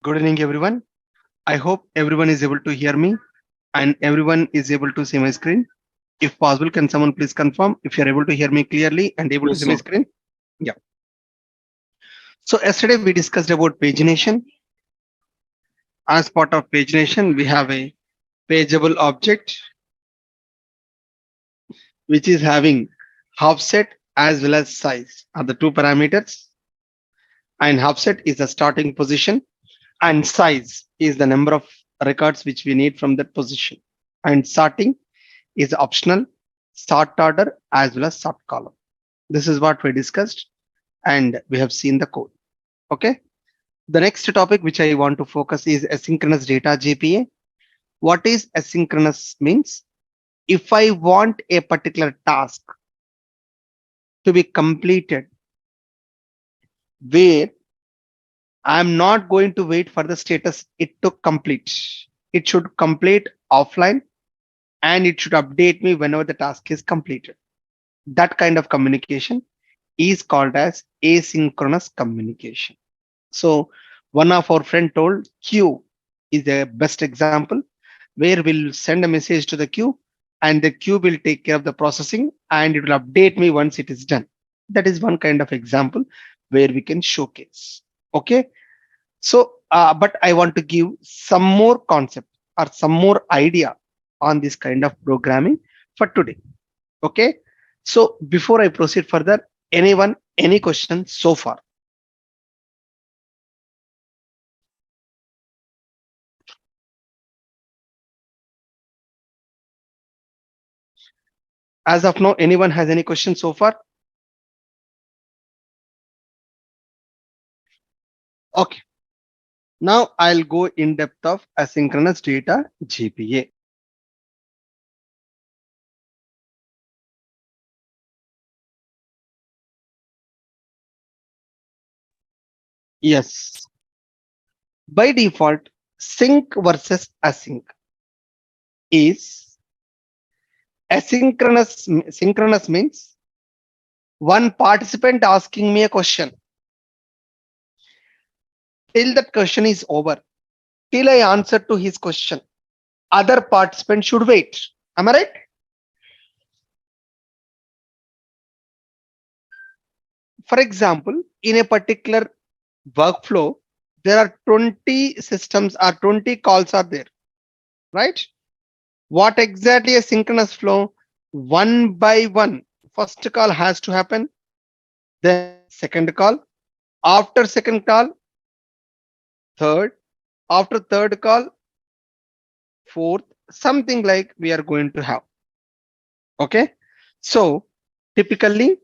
Good evening, everyone. I hope everyone is able to hear me and everyone is able to see my screen. If possible, can someone please confirm if you're able to hear me clearly and able to Yes, see my sir. screen? Yeah. So yesterday we discussed about pagination. As part of pagination, we have a pageable object which is having offset as well as size are the two parameters. And offset is the starting position and size is the number of records which we need from that position. And sorting is optional, sort order as well as sort column. This is what we discussed and we have seen the code. Okay. The next topic which I want to focus is asynchronous data JPA. What is asynchronous means? If I want a particular task to be completed where I'm not going to wait for the status it took complete. It should complete offline and it should update me whenever the task is completed. That kind of communication is called as asynchronous communication. So one of our friend told queue is the best example where we'll send a message to the queue and the queue will take care of the processing and it will update me once it is done. That is one kind of example where we can showcase. Okay. So, but I want to give some more concept or some more idea on this kind of programming for today. Okay. So before I proceed further, anyone, any question so far? As of now, anyone has any question so far? Okay. Now I'll go in depth of asynchronous data GPA. Yes. By default, sync versus async is asynchronous. Synchronous means one participant asking me a question till that question is over, till I answer to his question. Other participant should wait. Am I right? For example, in a particular workflow, there are 20 systems or 20 calls are there, right? What exactly a synchronous flow? One by one. First call has to happen, then second call. After second call, third. After third call, fourth. Something like we are going to have. Okay. So typically,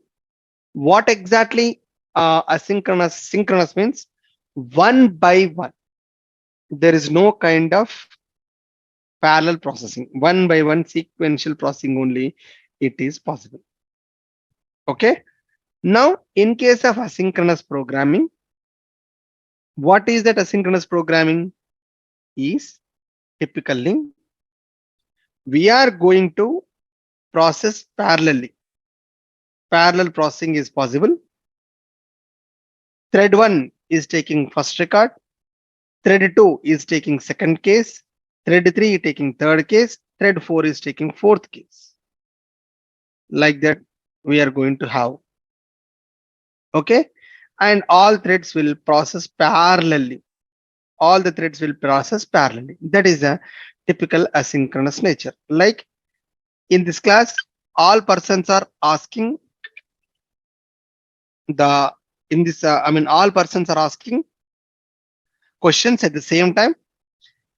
what exactly asynchronous synchronous means? One by one. There is no kind of parallel processing. One by one sequential processing only it is possible. Okay. Now, in case of asynchronous programming, what is that asynchronous programming is typically we are going to process parallelly. Parallel processing is possible. Thread 1 is taking first record. Thread 2 is taking second case. Thread 3 is taking third case. Thread 4 is taking fourth case. Like that, we are going to have. Okay. And all threads will process parallelly. All the threads will process parallelly. That is a typical asynchronous nature. Like in this class, all persons are asking the in this I mean all persons are asking questions at the same time.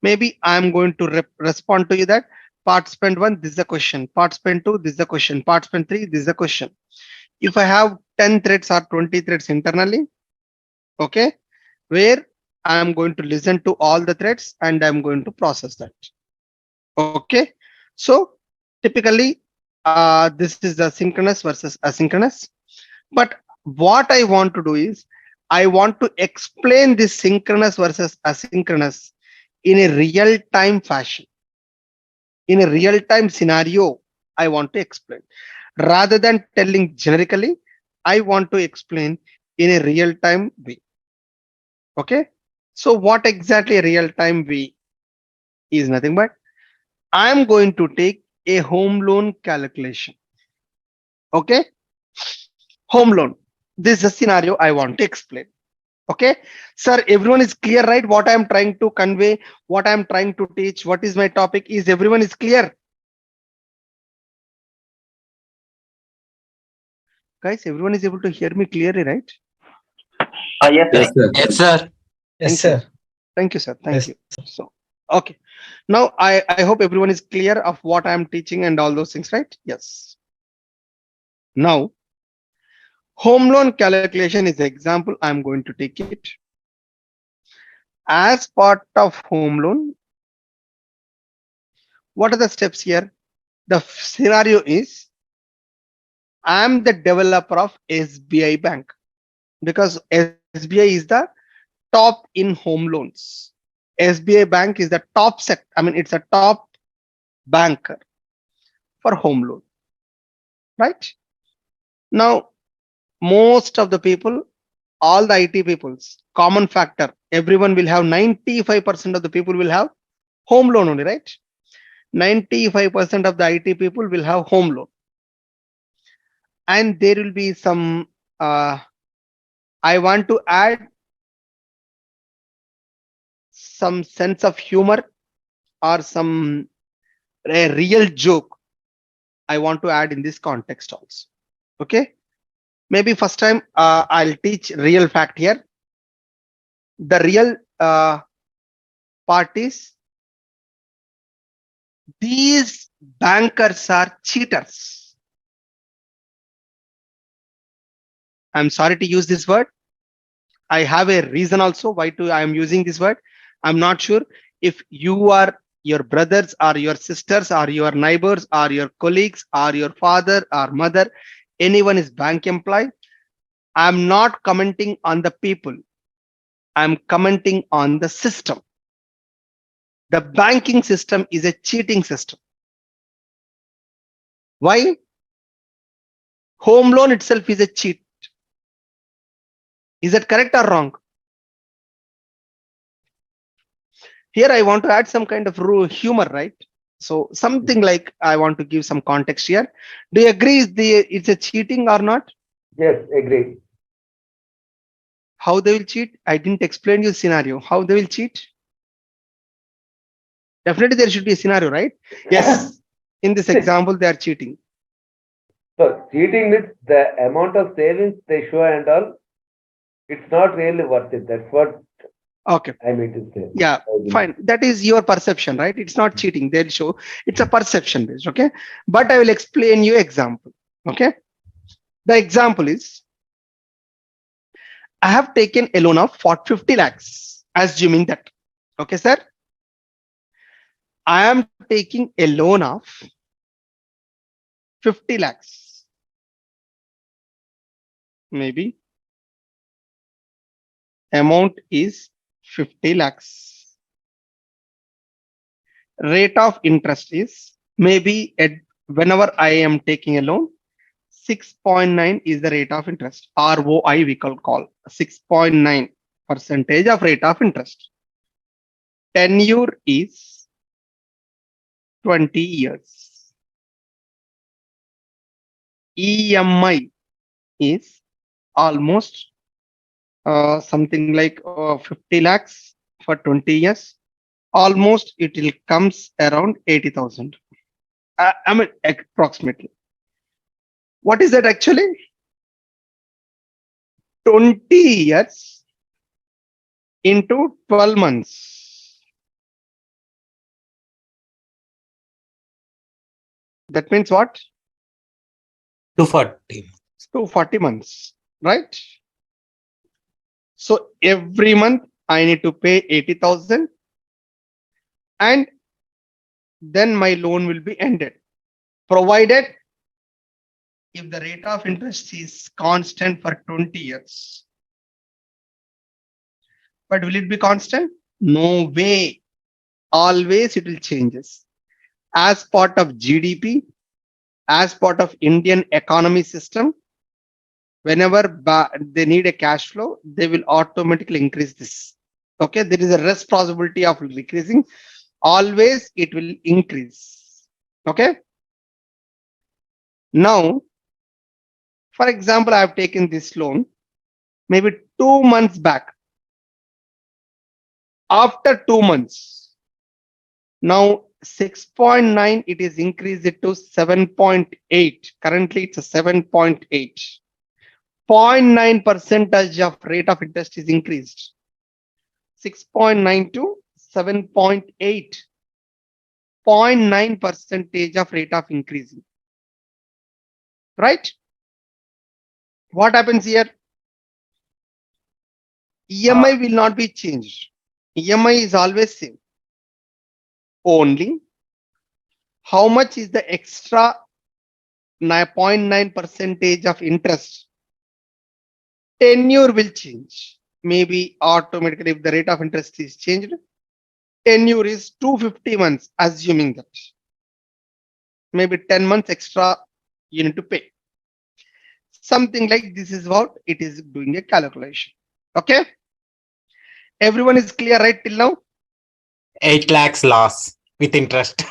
Maybe I'm going to respond to you that participant 1 this is a question, participant 2 this is a question, participant 3 this is a question. If I have 10 threads or 20 threads internally, okay, where I'm going to listen to all the threads and I'm going to process that. Okay. So typically this is the synchronous versus asynchronous. But what I want to do is I want to explain this synchronous versus asynchronous in a real time fashion. In a real time scenario, I want to explain. Rather than telling generically, I want to explain in a real time way. Okay. So what exactly real-time V is nothing but I'm going to take a home loan calculation. Okay, home loan. This is a scenario I want to explain. Okay, sir, everyone is clear, right? What I am trying to convey, what I am trying to teach, what is my topic, is everyone is clear? Guys, everyone is able to hear me clearly, right? Yes, Yes, sir. sir. Yes, sir. Yes, Thank you. sir. Thank you, sir. Thank Yes. you. So, okay. Now I hope everyone is clear of what I am teaching and all those things, right? Yes. Now, home loan calculation is the example I'm going to take it. As part of home loan, what are the steps here? The scenario is I'm the developer of SBI Bank because SBI is the top in home loans. SBI Bank is the top set. I mean, it's a top banker for home loan, right? Now, most of the people, all the IT peoples, common factor, everyone will have 95% of the people will have home loan only, right? 95% of the IT people will have home loan. And there will be some, I want to add some sense of humor or some a real joke I want to add in this context also. Okay. Maybe first time I'll teach real fact here. The real part is these bankers are cheaters. I'm sorry to use this word. I have a reason also why I am using this word. I'm not sure if you are your brothers or your sisters or your neighbors or your colleagues or your father or mother, anyone is bank employee. I'm not commenting on the people. I'm commenting on the system. The banking system is a cheating system. Why? Home loan itself is a cheat. Is that correct or wrong? Here I want to add some kind of humor, right? So something like I want to give some context here. Do you agree it's a cheating or not? Yes, agree. How they will cheat? I didn't explain you scenario. How they will cheat? Definitely there should be a scenario, right? Yes. In this example, they are cheating. So cheating means the amount of savings they show and all, it's not really worth it. That's what Okay. I mean to say. Yeah, fine. That is your perception, right? It's not cheating. They'll show it's a perception based. Okay. But I will explain you example. Okay. The example is I have taken a loan of 50 lakhs, assuming that. Okay, sir. I am taking a loan of 50 lakhs. Maybe amount is 50 lakhs. Rate of interest is maybe at whenever I am taking a loan, 6.9 is the rate of interest. ROI we can call 6.9 percentage of rate of interest. Tenure is 20 years. EMI is almost something like 50 lakhs for 20 years. Almost it will comes around 80,000. I mean approximately. What is that actually? 20 years into 12 months. That means what? 240. 240 months, right? So every month I need to pay 80,000 and then my loan will be ended. Provided if the rate of interest is constant for 20 years. But will it be constant? No way. Always it will changes. As part of GDP, as part of Indian economy system, whenever they need a cash flow, they will automatically increase this Okay, there is a less possibility of decreasing. Always it will increase. Okay. Now, for example, I have taken this loan maybe 2 months back. After 2 months, now 6.9, it is increased to 7.8. Currently, it's a 7.8. 0.9 percentage of rate of interest is increased. 6.9 to 7.8. 0.9 percentage of rate of increasing. Right? What happens here? EMI will not be changed. EMI is always same. Only how much is the extra 0.9 percentage of interest? Tenure will change. Maybe automatically if the rate of interest is changed, tenure is 250 months, assuming that. Maybe 10 months extra you need to pay. Something like this is what it is doing a calculation. Okay. Everyone is clear right till now? 8 lakhs loss with interest.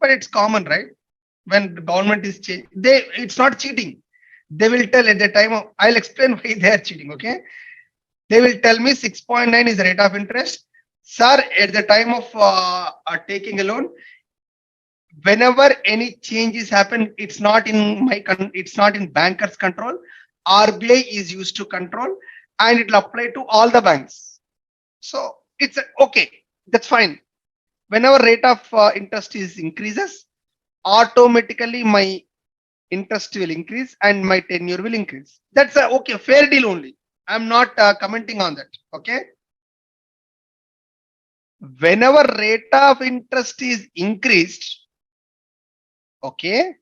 But it's common, right? When the government is changing, it's not cheating. They will tell at the time of, I'll explain why they are cheating. Okay. They will tell me 6.9 is the rate of interest. Sir, at the time of taking a loan, whenever any changes happen, it's not in it's not in bankers' control. RBI is used to control, and it will apply to all the banks. So it's okay. That's fine. Whenever rate of interest is increases, automatically my interest will increase and my tenure will increase. That's a okay, fair deal only. I'm not commenting on that. Okay. Whenever rate of interest is increased, okay,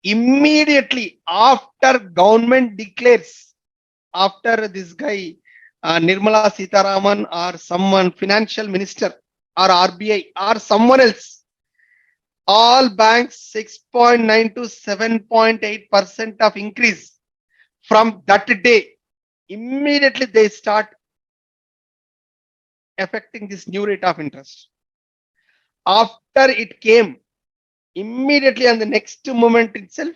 immediately after government declares, after this guy Nirmala Sitharaman or someone financial minister or RBI or someone else, all banks 6.9 to 7.8% of increase. From that day, immediately they start affecting this new rate of interest. After it came, immediately on the next moment itself,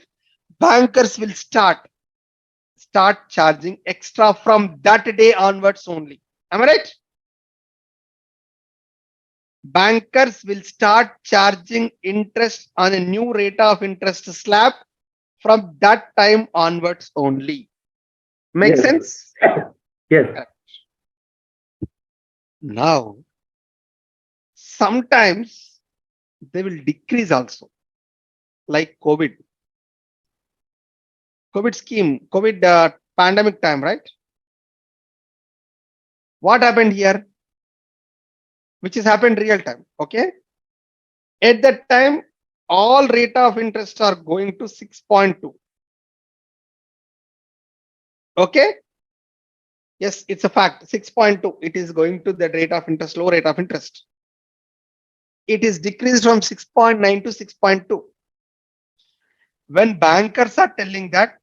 bankers will start charging extra from that day onwards only. Am I right? Bankers will start charging interest on a new rate of interest slab from that time onwards only. Make Yes. sense? Yes. Now, sometimes they will decrease also, like COVID scheme, COVID pandemic time, right? What happened here? Which has happened real time. Okay. At that time, all rate of interest are going to 6.2. Okay. Yes, it's a fact. 6.2. It is going to the rate of interest, low rate of interest. It is decreased from 6.9 to 6.2. When bankers are telling that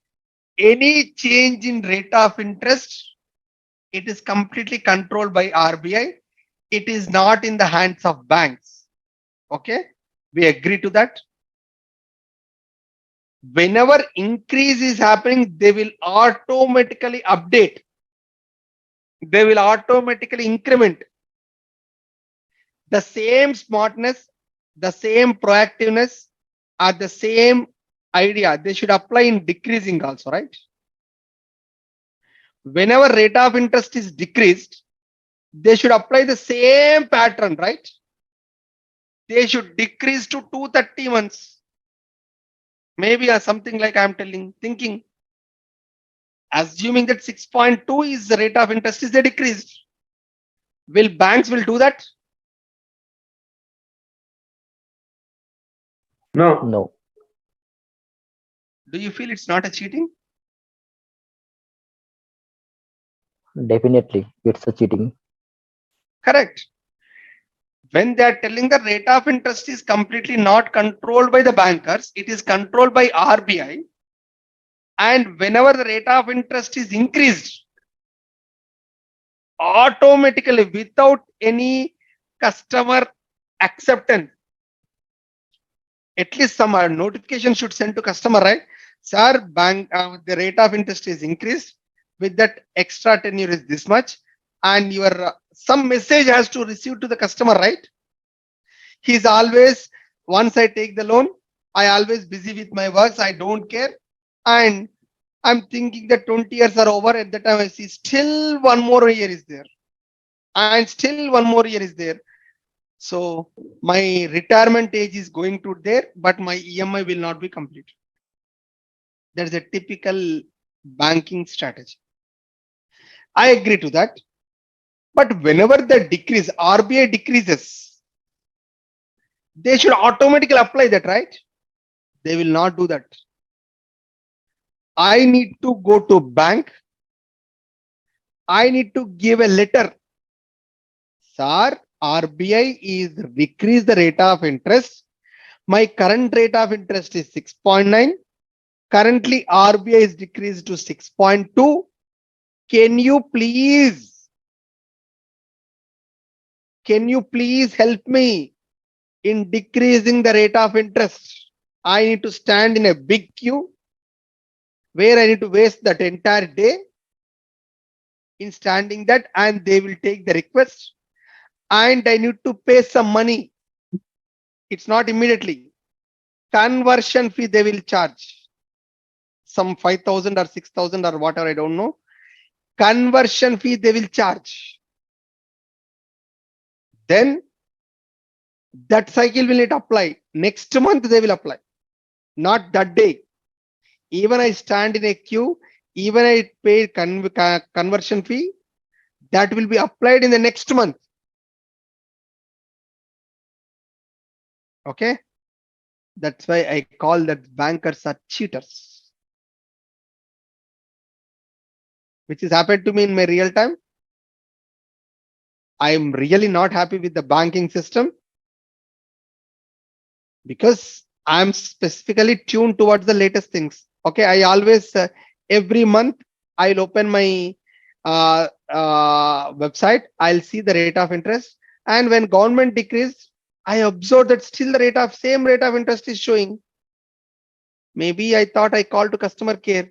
any change in rate of interest, it is completely controlled by RBI. It is not in the hands of banks. Okay. We agree to that. Whenever increase is happening, they will automatically update. They will automatically increment. The same smartness, the same proactiveness, or the same idea, they should apply in decreasing also, right? Whenever rate of interest is decreased, they should apply the same pattern, right? They should decrease to 230 months. Maybe something like I'm thinking, assuming that 6.2 is the rate of interest is they decreased. Will banks will do that? No. No. Do you feel it's not a cheating? Definitely, it's a cheating. Correct. When they are telling the rate of interest is completely not controlled by the bankers, it is controlled by RBI. And whenever the rate of interest is increased, automatically without any customer acceptance. At least some notification should send to customer, right? Sir, bank the rate of interest is increased with that extra tenure is this much, and your some message has to receive to the customer, right? He's always, once I take the loan, I always busy with my works, I don't care, and I'm thinking that 20 years are over. At that time I see still one more year is there, and still one more year is there. So my retirement age is going to there, but my EMI will not be complete. That's a typical banking strategy. I agree to that. But whenever the decrease, RBI decreases, they should automatically apply that, right? They will not do that. I need to go to bank. I need to give a letter. Sir, RBI is decrease the rate of interest. My current rate of interest is 6.9. Currently, RBI is decreased to 6.2. Can you please help me in decreasing the rate of interest? I need to stand in a big queue where I need to waste that entire day in standing that, and they will take the request, and I need to pay some money. It's not immediately. Conversion fee they will charge. Some 5,000 or 6,000 or whatever, I don't know. Conversion fee they will charge. Then that cycle will not apply. Next month they will apply. Not that day. Even I stand in a queue, even I pay conversion fee, that will be applied in the next month. Okay. That's why I call that bankers are cheaters. Which has happened to me in my real time. I am really not happy with the banking system because I'm specifically tuned towards the latest things. Okay, I always every month I'll open my website. I'll see the rate of interest, and when government decreased, I observed that still the same rate of interest is showing. Maybe I thought I called to customer care.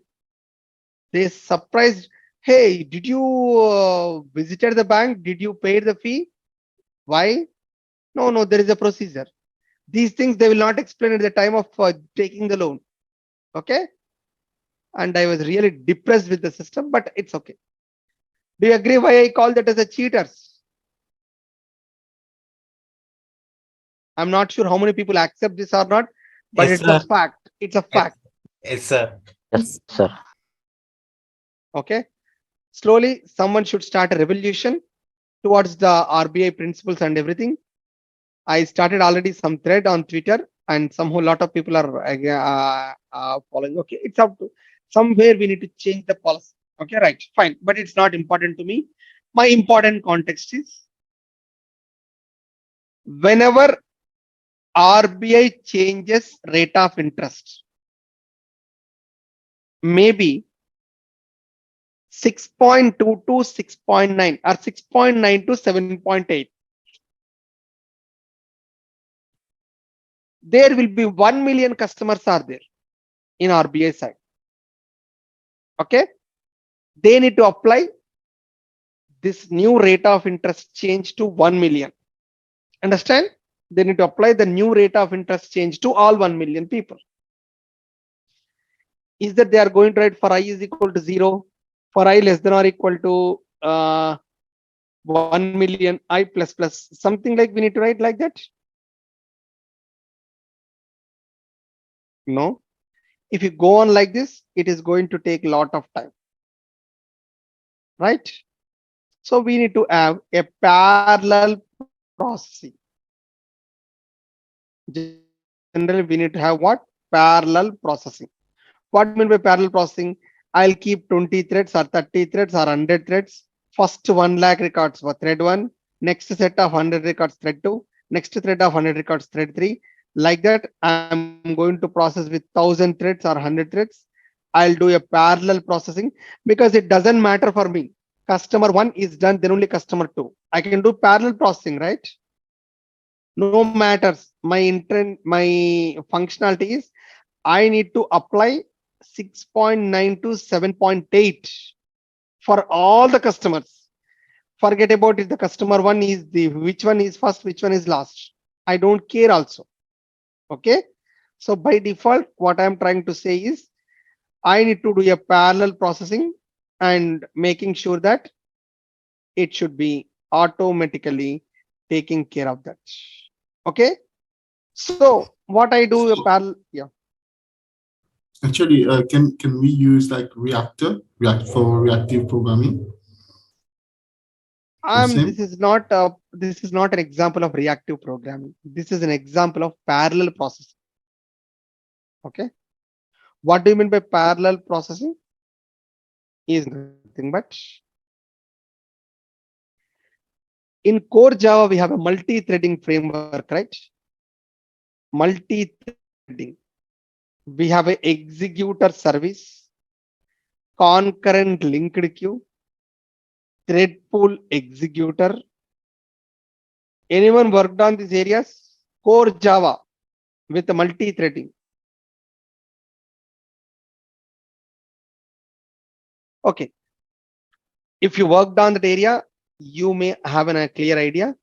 They surprised. Hey, did you visited the bank? Did you pay the fee? Why? No, there is a procedure. These things they will not explain at the time of taking the loan. Okay. And I was really depressed with the system, but it's okay. Do you agree why I call that as a cheaters? I'm not sure how many people accept this or not, but Yes, it's sir. a fact. It's a fact. Yes, sir. Yes, sir. Okay. Slowly, someone should start a revolution towards the RBI principles and everything. I started already some thread on Twitter, and some whole lot of people are following. Okay, it's up to somewhere we need to change the policy. Okay, right, fine, but it's not important to me. My important context is whenever RBI changes rate of interest, maybe 6.2 to 6.9 or 6.9 to 7.8. There will be 1 million customers are there in RBI side. Okay, they need to apply this new rate of interest change to 1 million. Understand? They need to apply the new rate of interest change to all 1 million people. Is that they are going to write for I is equal to 0, for I less than or equal to 1 million, I plus plus, something like we need to write like that? No. If you go on like this, it is going to take a lot of time. Right? So we need to have a parallel processing. Generally, we need to have what? Parallel processing. What do you mean by parallel processing? I'll keep 20 threads or 30 threads or 100 threads. First 1 lakh records for thread 1. Next set of 100 records thread 2. Next thread of 100 records thread 3. Like that, I'm going to process with 1000 threads or 100 threads. I'll do a parallel processing because it doesn't matter for me. Customer one is done, then only customer two. I can do parallel processing, right? No matters. My intent, my functionality is I need to apply 6.9 to 7.8 for all the customers. Forget about it. The customer one is the which one is first, which one is last. I don't care also. Okay. So by default, what I'm trying to say is I need to do a parallel processing and making sure that it should be automatically taking care of that. Okay. So what I do a So parallel, yeah. actually, can we use like React for reactive programming? The same? This is not an example of reactive programming. This is an example of parallel processing. Okay. What do you mean by parallel processing? Is nothing but in core Java, we have a multi-threading framework, right? Multi-threading. We have a executor service, concurrent linked queue, thread pool executor. Anyone worked on these areas? Core Java with multi-threading. Okay. If you worked on that area, you may have a clear idea.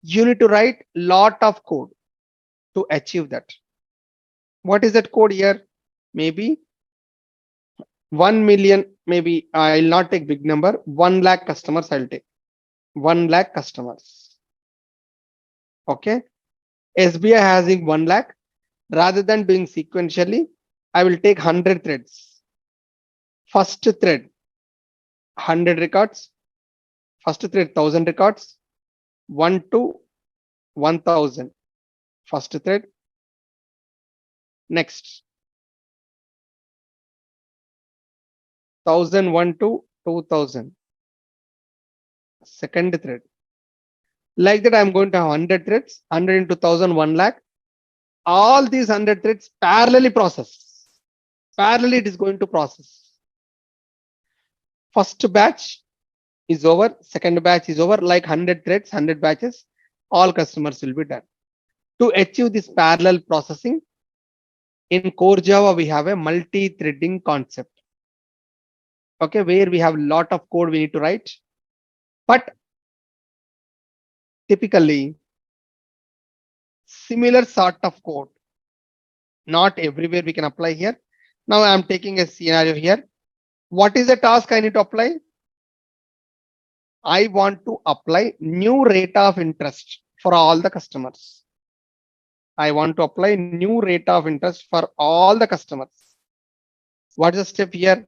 You need to write lot of code to achieve that. What is that code here? Maybe 1 million, maybe I'll not take big number, 1 lakh customers I'll take. 1 lakh customers. Okay. SBI having 1 lakh. Rather than doing sequentially, I will take 100 threads. First thread, 100 records. First thread, 1000 records. 1 to 1000. First thread. Next. 1001 to 2000. Second thread. Like that, I'm going to have 100 threads, 100 into 1000, 1 lakh. All these 100 threads parallelly process. Parallelly, it is going to process. First batch is over. Second batch is over. Like 100 threads, 100 batches, all customers will be done. To achieve this parallel processing, in core Java, we have a multi-threading concept. Okay, where we have a lot of code we need to write. But typically, similar sort of code, not everywhere we can apply here. Now I'm taking a scenario here. What is the task I need to apply? I want to apply new rate of interest for all the customers. I want to apply new rate of interest for all the customers. What is the step here?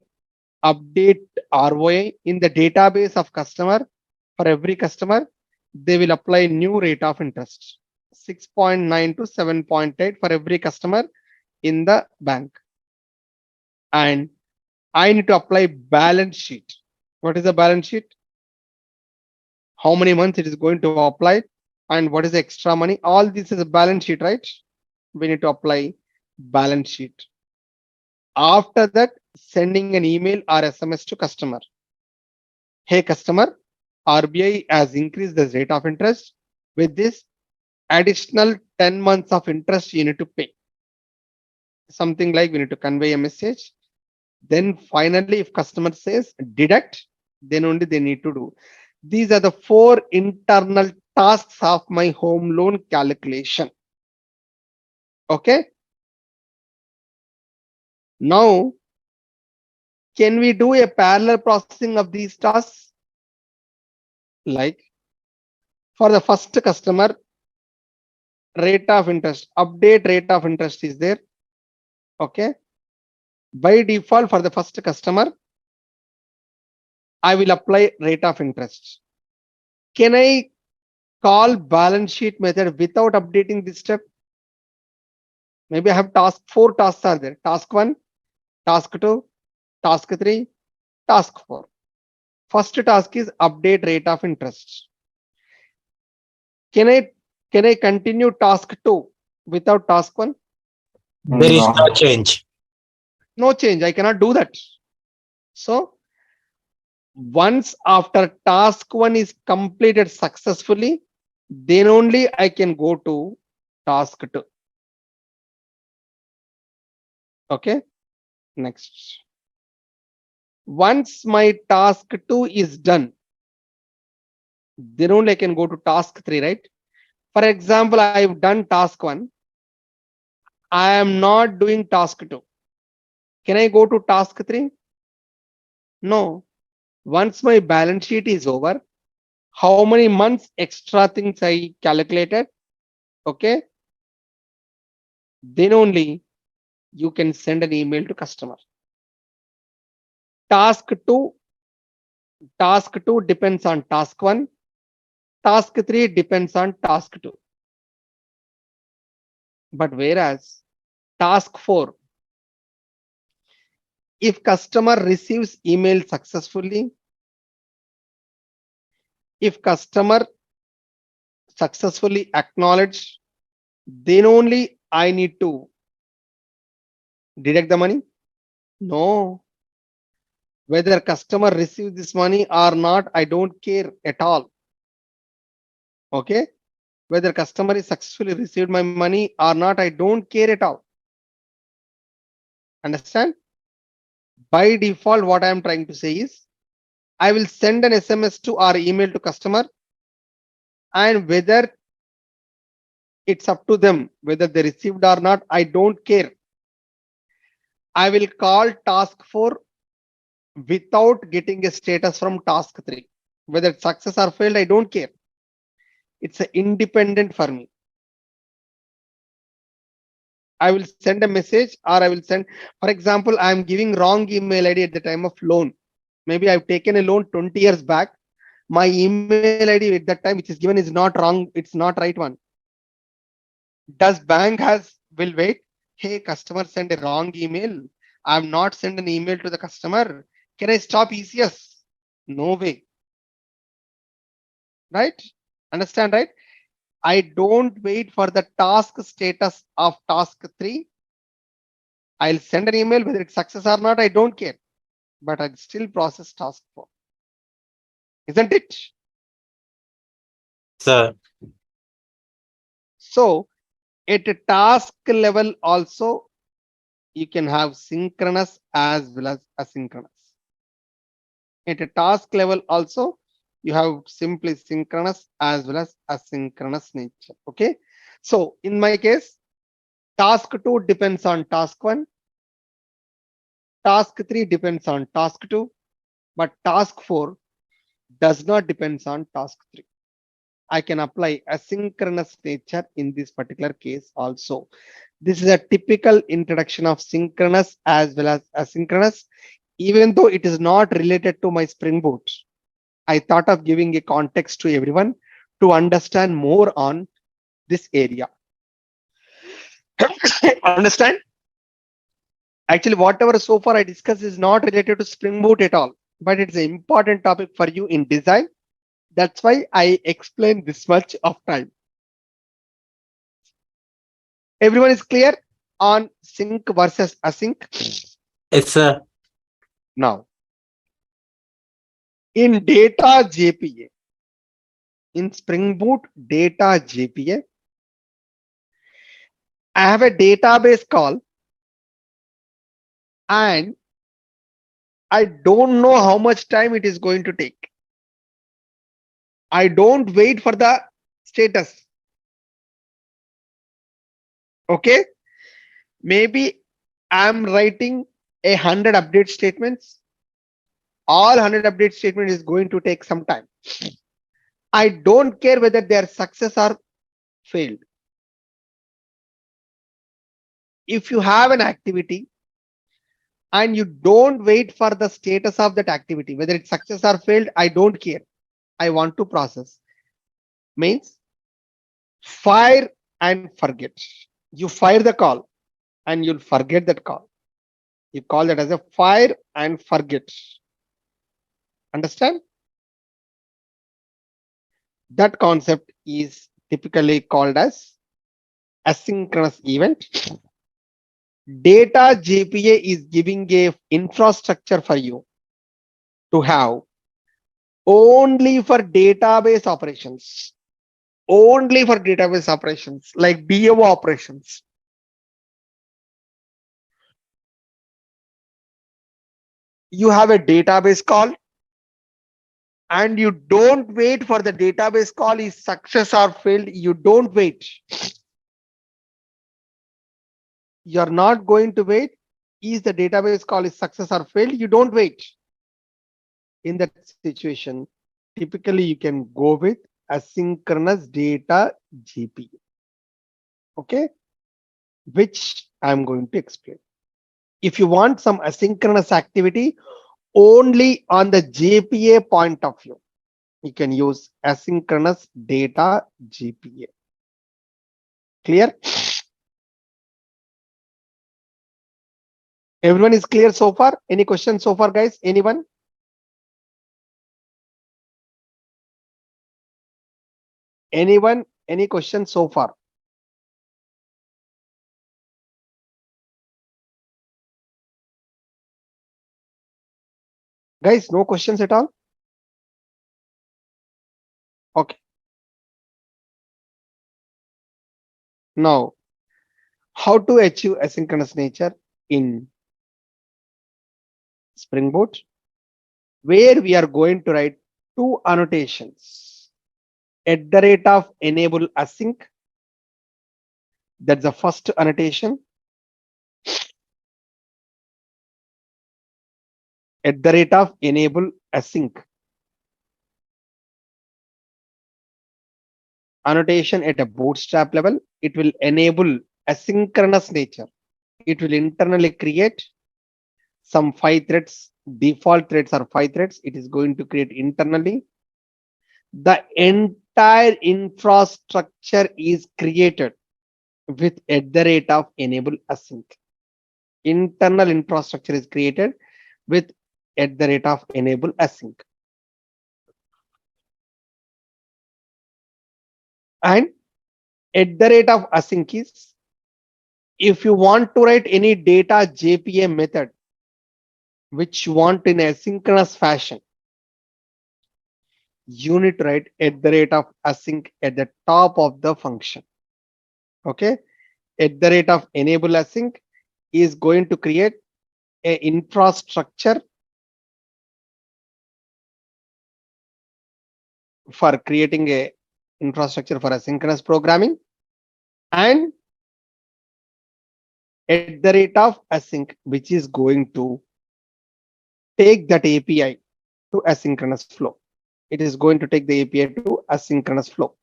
Update ROI in the database of customer. For every customer, they will apply new rate of interest. 6.9 to 7.8 for every customer in the bank. And I need to apply balance sheet. What is the balance sheet? How many months it is going to apply and what is the extra money? All this is a balance sheet, right? We need to apply balance sheet. After that, sending an email or SMS to customer. Hey customer, RBI has increased the rate of interest. With this additional 10 months of interest you need to pay. Something like we need to convey a message. Then finally, if customer says deduct, then only they need to do. These are the 4 internal tasks of my home loan calculation. Okay. Now, can we do a parallel processing of these tasks? Like for the first customer, rate of interest, update rate of interest is there. Okay. By default, for the first customer, I will apply rate of interest. Can I call balance sheet method without updating this step? Maybe I have 4 tasks are there. Task 1, task 2, task 3, task 4. First task is update rate of interest. Can I continue task 2 without task 1? There is no change. No change. I cannot do that. So Once after task 1 is completed successfully, then only I can go to task 2. Okay, next. Once my task 2 is done, then only I can go to task 3, right? For example, I've done task 1. I am not doing task 2. Can I go to task 3? No. Once my balance sheet is over, how many months extra things I calculated? Okay, then only you can send an email to customer. Task 2, task 2 depends on task 1. Task 3 depends on task 2. But whereas task 4, if customer receives email successfully, if customer successfully acknowledge, then only I need to deduct the money. No, whether customer receives this money or not, I don't care at all. Okay, whether customer is successfully received my money or not, I don't care at all. Understand? By default, what I am trying to say is, I will send an SMS to or email to customer, and whether it's up to them whether they received or not, I don't care. I will call task 4 without getting a status from task 3. Whether it's success or failed, I don't care. It's independent for me. I will send a message, or I will send, for example, I am giving wrong email ID at the time of loan. Maybe I've taken a loan 20 years back. My email ID at that time, which is given, is not wrong. It's not right one. Does bank will wait? Hey, customer send a wrong email. I'm not send an email to the customer. Can I stop ECS? No way. Right? Understand, right? I don't wait for the task status of task 3. I'll send an email whether it's success or not, I don't care. But I'll still process task 4. Isn't it? Sir, So at a task level also, you can have synchronous as well as asynchronous. At a task level also, you have simply synchronous as well as asynchronous nature. Okay. So in my case, task 2 depends on task 1. Task 3 depends on task 2. But task 4 does not depends on task 3. I can apply asynchronous nature in this particular case also. This is a typical introduction of synchronous as well as asynchronous. Even though it is not related to my Spring Boot, I thought of giving a context to everyone to understand more on this area. Understand? Actually, whatever so far I discussed is not related to Spring Boot at all, but it's an important topic for you in design. That's why I explained this much of time. Everyone is clear on sync versus async? yes, sir. Now, in data JPA, in Spring Boot data JPA, I have a database call and I don't know how much time it is going to take. I don't wait for the status. Okay. Maybe I'm writing 100 update statements. All 100 update statement is going to take some time. I don't care whether they are success or failed. If you have an activity and you don't wait for the status of that activity, whether it's success or failed, I don't care. I want to process. Means fire and forget. You fire the call and you'll forget that call. You call that as a fire and forget. Understand? That concept is typically called as asynchronous event. Data JPA is giving a infrastructure for you to have only for database operations. Only for database operations like DAO operations. You have a database call and you don't wait for the database call is success or failed. You don't wait. You're not going to wait. Is the database call is success or failed? You don't wait. In that situation, typically you can go with asynchronous data GPU. Okay, which I'm going to explain. If you want some asynchronous activity only on the JPA point of view, you can use asynchronous data GPA. Clear? Everyone is clear so far? Any questions so far, guys? Anyone? Anyone? Any questions so far? Guys, no questions at all? Okay. Now, how to achieve asynchronous nature in Spring Boot, where we are going to write two annotations at the rate of enable async. That's the first annotation. At the rate of enable async. Annotation at a bootstrap level, it will enable asynchronous nature. It will internally create some 5 threads. Default threads are 5 threads. It is going to create internally. The entire infrastructure is created with at the rate of enable async. Internal infrastructure is created with at the rate of enable async. And at the rate of async is, if you want to write any data JPA method, which you want in a synchronous fashion, you need to write at the rate of async at the top of the function. Okay. At the rate of enable async is going to create a infrastructure for creating a infrastructure for asynchronous programming, and at the rate of async, which is going to take that API to asynchronous flow. It is going to take the API to asynchronous flow.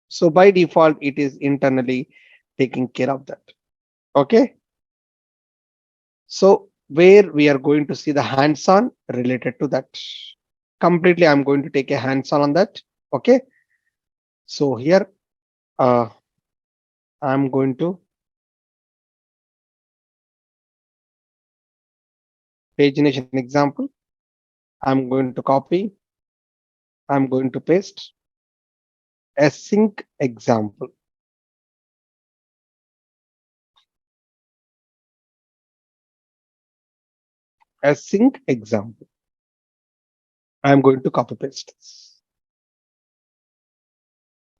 So by default, it is internally taking care of that. Okay. So where we are going to see the hands-on related to that. Completely, I'm going to take a hands-on on that. Okay. So here, I'm going to pagination example. I'm going to copy. I'm going to paste async example. Async example. I'm going to copy paste this.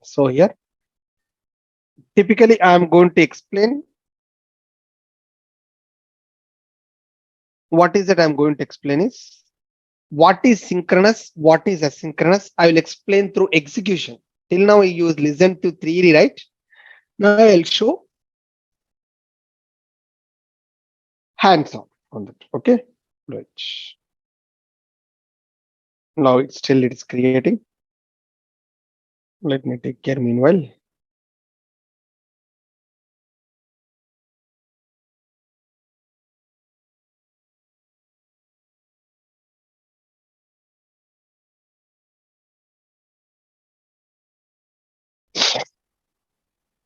So here, typically, I'm going to explain what is it I'm going to explain is what is synchronous, what is asynchronous. I will explain through execution. Till now, we use listen to theory, right? Now I'll show hands-on on that. Okay, right. Now it's still it is creating. Let me take care meanwhile.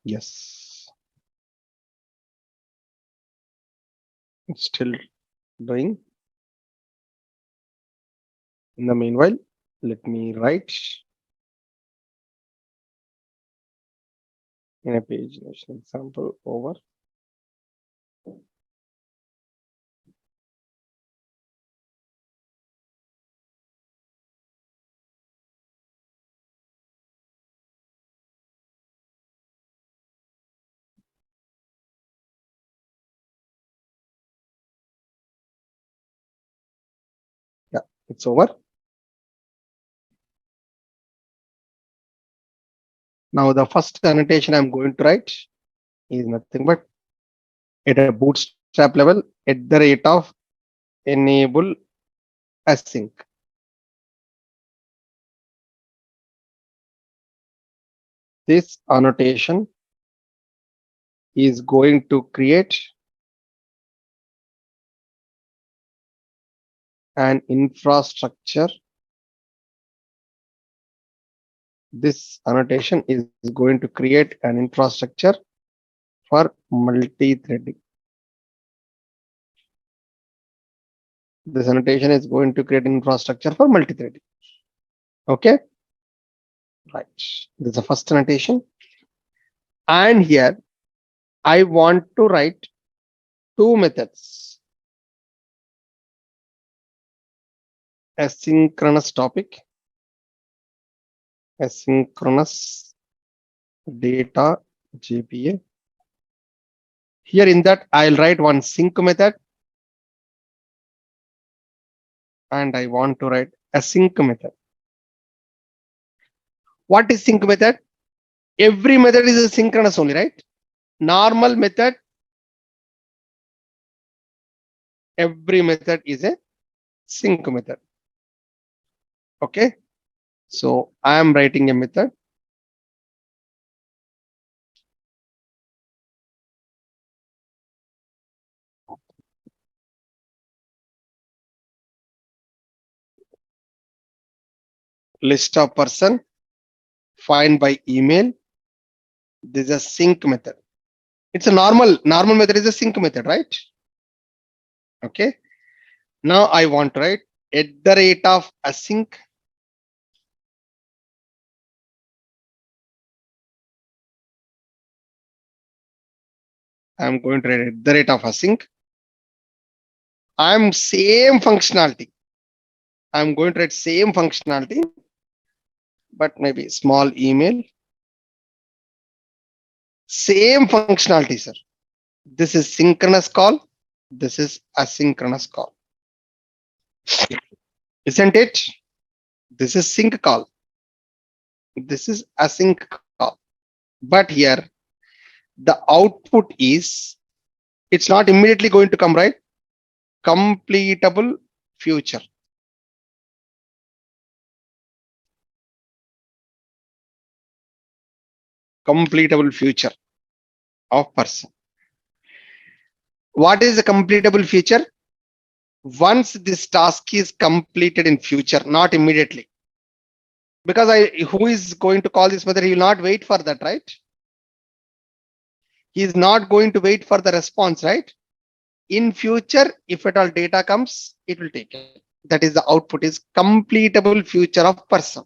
Yes, it's still doing. In the meanwhile, let me write in a page example over. It's over. Now the first annotation I'm going to write is nothing but at a bootstrap level at the rate of enable async. This annotation is going to create an infrastructure. This annotation is going to create an infrastructure for multi-threading. This annotation is going to create an infrastructure for multi-threading. Okay. Right. This is the first annotation. And here I want to write two methods. Asynchronous topic, asynchronous data GPA. Here in that I'll write one sync method and I want to write async method. What is sync method? Every method is a synchronous only, right? Normal method, every method is a sync method. Okay. So I am writing a method. List of person, find by email. This is a sync method. It's a normal method is a sync method, right? Okay. Now I want to write at the rate of async. I'm going to write at the rate of async. I'm same functionality. I'm going to write same functionality, but maybe small email. Same functionality, sir. This is synchronous call. This is asynchronous call. Isn't it? This is sync call. This is async call. But here, the output is, it's not immediately going to come, right? Completable future. Completable future of person. What is the completable future? Once this task is completed in future, not immediately. Because who is going to call this method? He will not wait for that, right? He is not going to wait for the response, right? In future, if at all data comes, it will take it. That is the output is completable future of person.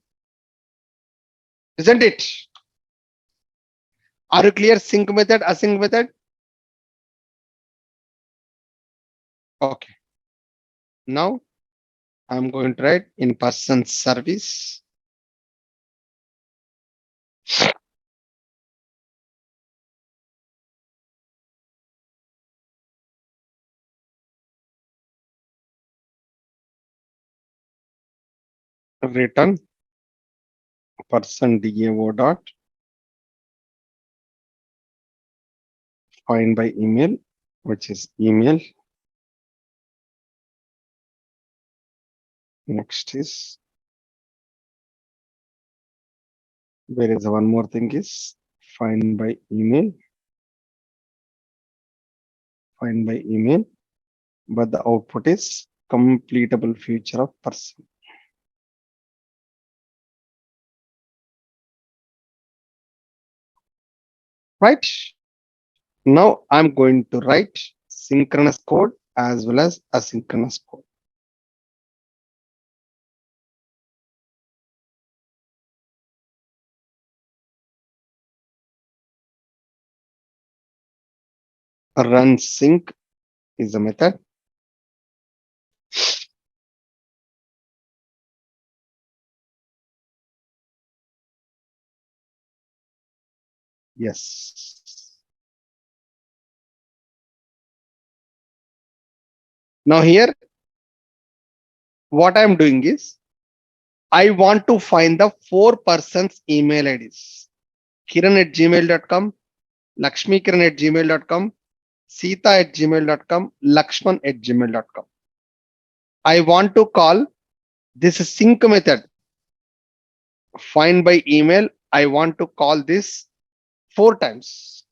Isn't it? Are you clear? Sync method, async method? Okay. Now I'm going to write in person service. Return person DAO dot find by email, which is email. Next is, where is one more thing is find by email. Find by email, but the output is completable future of person. Right? Now I'm going to write synchronous code as well as asynchronous code. Run sync is the method. Yes. Now here, what I'm doing is I want to find the 4 persons email IDs. Kiran at gmail.com, Lakshmi Kiran at gmail.com, Sita at gmail.com, Lakshman at gmail.com. I want to call this sync method find by email. I want to call this 4 times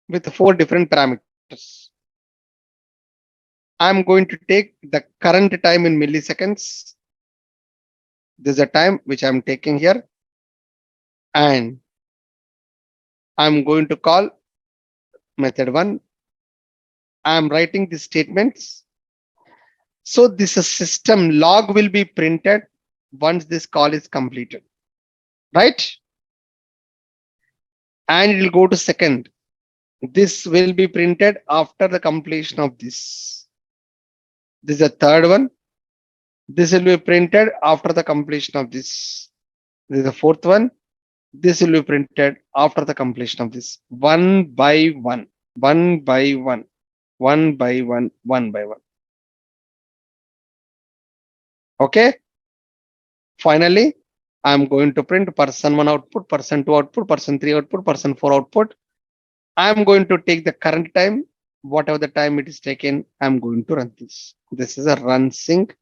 with 4 different parameters. I'm going to take the current time in milliseconds. This is a time which I'm taking here, and I'm going to call method 1. I'm writing the statements. So this system log will be printed once this call is completed, right? And it will go to second. This will be printed after the completion of this. This is the third one. This will be printed after the completion of this. This is the fourth one. This will be printed after the completion of this. One by one, one by one, one by one, one by one. Okay. Finally, I'm going to print person 1 output, person 2 output, person 3 output, person 4 output. I'm going to take the current time, whatever the time it is taken, I'm going to run this. This is a run sync,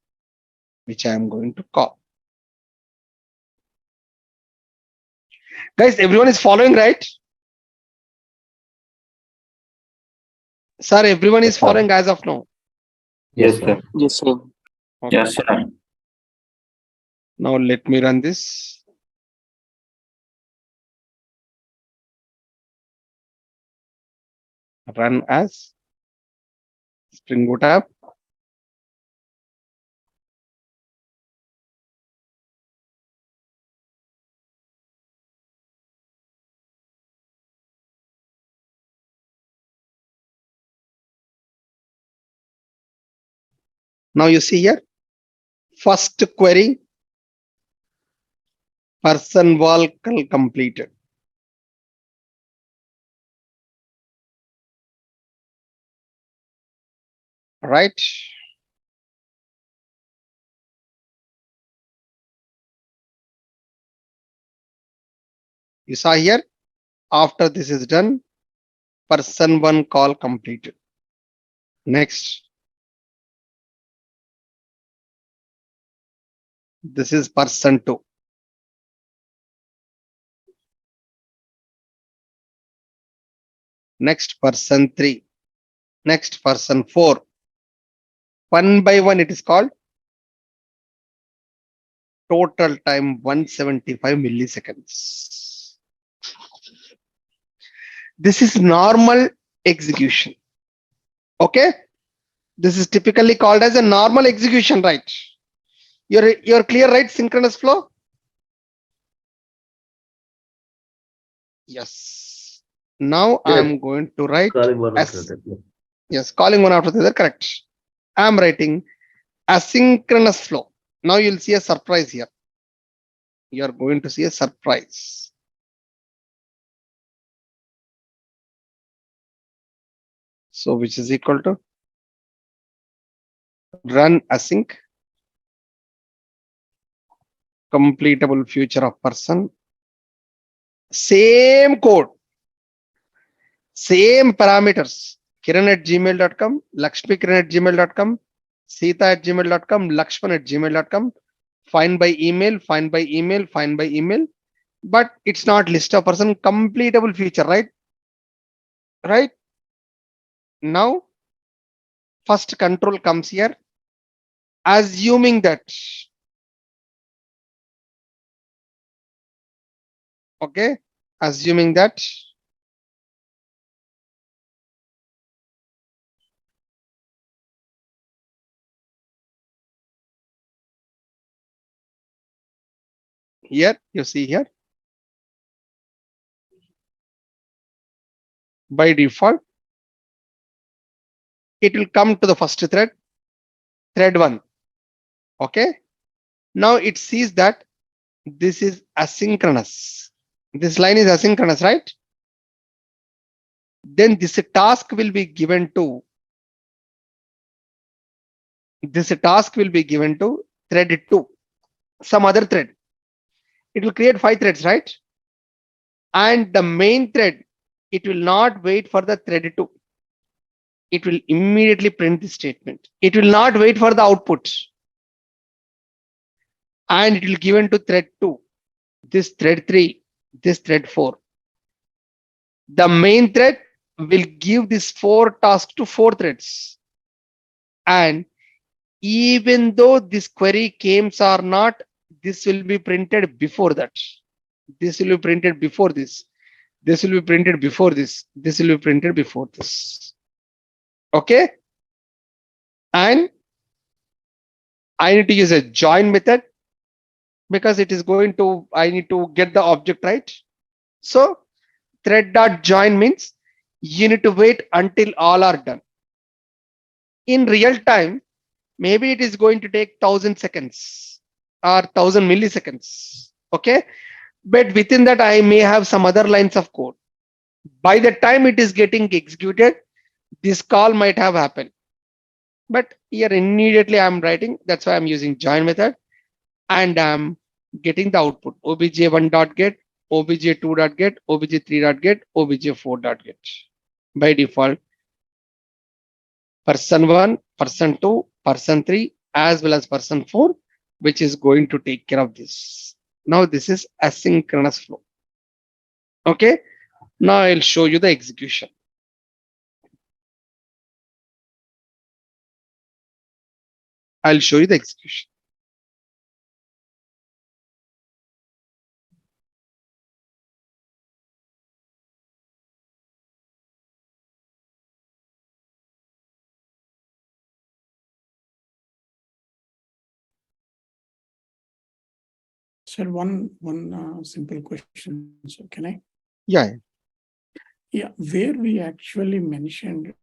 which I'm going to call. Guys, everyone is following, right? Sir, everyone is following as of now. Yes, sir. Yes, sir. Okay. Yes, sir. Now let me run this. Run as Spring Boot app. Now you see here, first query, person wall completed. Right? You saw here, after this is done, person 1 call completed. Next. This is person 2. Next person 3. Next person 4. One by one it is called. Total time 175 milliseconds. This is normal execution. Okay. This is typically called as a normal execution, right? You're clear, right? Synchronous flow. Yes. Now Yes. I'm going to write Calling one as after that. yes, calling one after the other. Correct. I'm writing asynchronous flow. Now you'll see a surprise here. You're going to see a surprise. So which is equal to run async completable future of person. Same code, same parameters. Kiran at gmail.com, Lakshmi Kiran at gmail.com, Sita at gmail.com, Lakshman at gmail.com. Find by email, find by email, find by email. But it's not list of person, completable future, right? Right? Now, first control comes here, assuming that, okay, assuming that here, you see here, by default, it will come to the first thread, thread 1. Okay. Now it sees that this is asynchronous. This line is asynchronous, right? Then this task will be given to This task will be given to thread 2, some other thread. It will create 5 threads, right? And the main thread, it will not wait for the thread 2. It will immediately print the statement. It will not wait for the output. And it will given to thread 2, this thread 3, this thread 4. The main thread will give this 4 tasks to 4 threads. And even though this query came or not, this will be printed before that. This will be printed before this. This will be printed before this. This will be printed before this. Okay. And I need to use a join method because it is going to, I need to get the object right. So thread.join means you need to wait until all are done. In real time, maybe it is going to take 1000 seconds or 1000 milliseconds. Okay. But within that, I may have some other lines of code. By the time it is getting executed, this call might have happened. But here immediately I'm writing. That's why I'm using join method. And I'm getting the output obj1.get, obj2.get, obj3.get, obj4.get. By default, person 1, person 2, person 3, as well as person 4, which is going to take care of this. Now this is asynchronous flow. Okay. Now I'll show you the execution. I'll show you the execution. Sir, one simple question. So can I? Yeah. Yeah, where we actually mentioned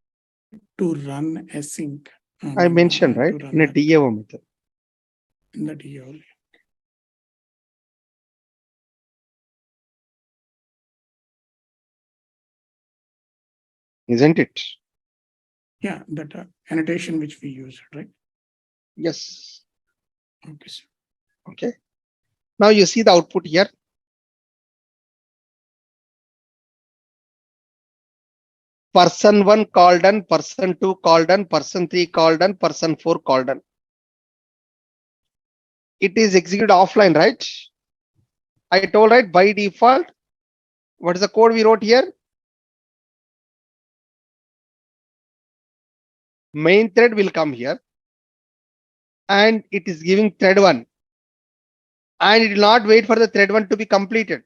to run async. I mentioned, right? In a DAO method. In the DAO. Isn't it? Yeah, that annotation which we used, right? Yes. Okay, sir. Okay. Now you see the output here. Person 1 called done, person 2 called done, person 3 called done, person 4 called done. It is executed offline, right? I told, right, by default. What is the code we wrote here? Main thread will come here. And it is giving thread 1. And it will not wait for the thread 1 to be completed.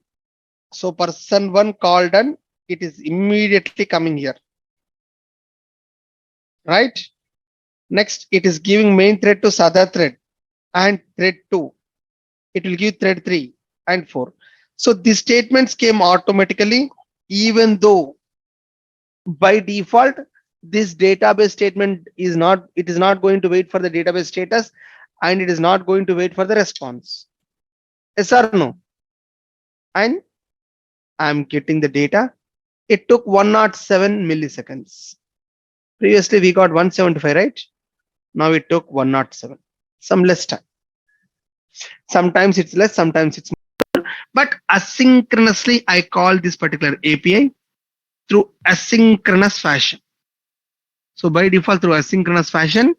So person 1 called done, it is immediately coming here. Right? Next, it is giving main thread to other thread and thread 2. It will give thread 3 and 4. So these statements came automatically, even though by default, this database statement is not, it is not going to wait for the database status and it is not going to wait for the response. Yes or no? And I'm getting the data. It took 107 milliseconds. Previously, we got 175, right? Now it took 107, some less time. Sometimes it's less, sometimes it's more. But asynchronously, I call this particular API through asynchronous fashion. So by default, through asynchronous fashion,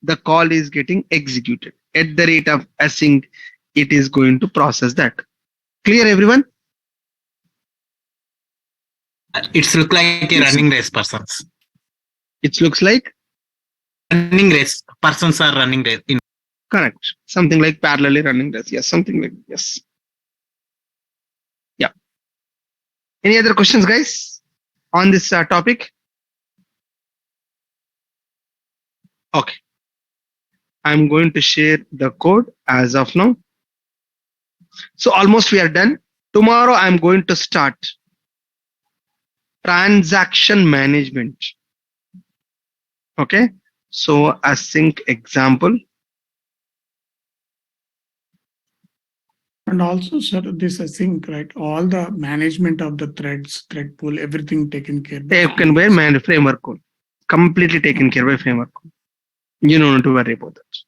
the call is getting executed. At the rate of async, it is going to process that. Clear, everyone? It's look like a running race persons. It looks like Running race persons are running race. correct. Something like parallelly running this. Yes, something like yes. Yeah. Any other questions, guys, on this topic? Okay. I'm going to share the code as of now. So almost we are done. Tomorrow I'm going to start transaction management. Okay. So async example. And also, sir, this async, right? All the management of the threads, thread pool, everything taken care of. Taken by framework code. Completely taken care by framework code. You don't need to worry about that.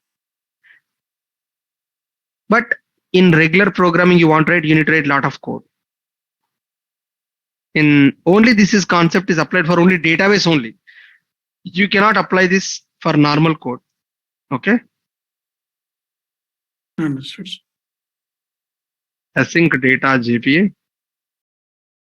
But in regular programming, you need to write a lot of code. In only this is concept is applied for only database only. You cannot apply this for normal code. Okay. Understood. Async data GPA.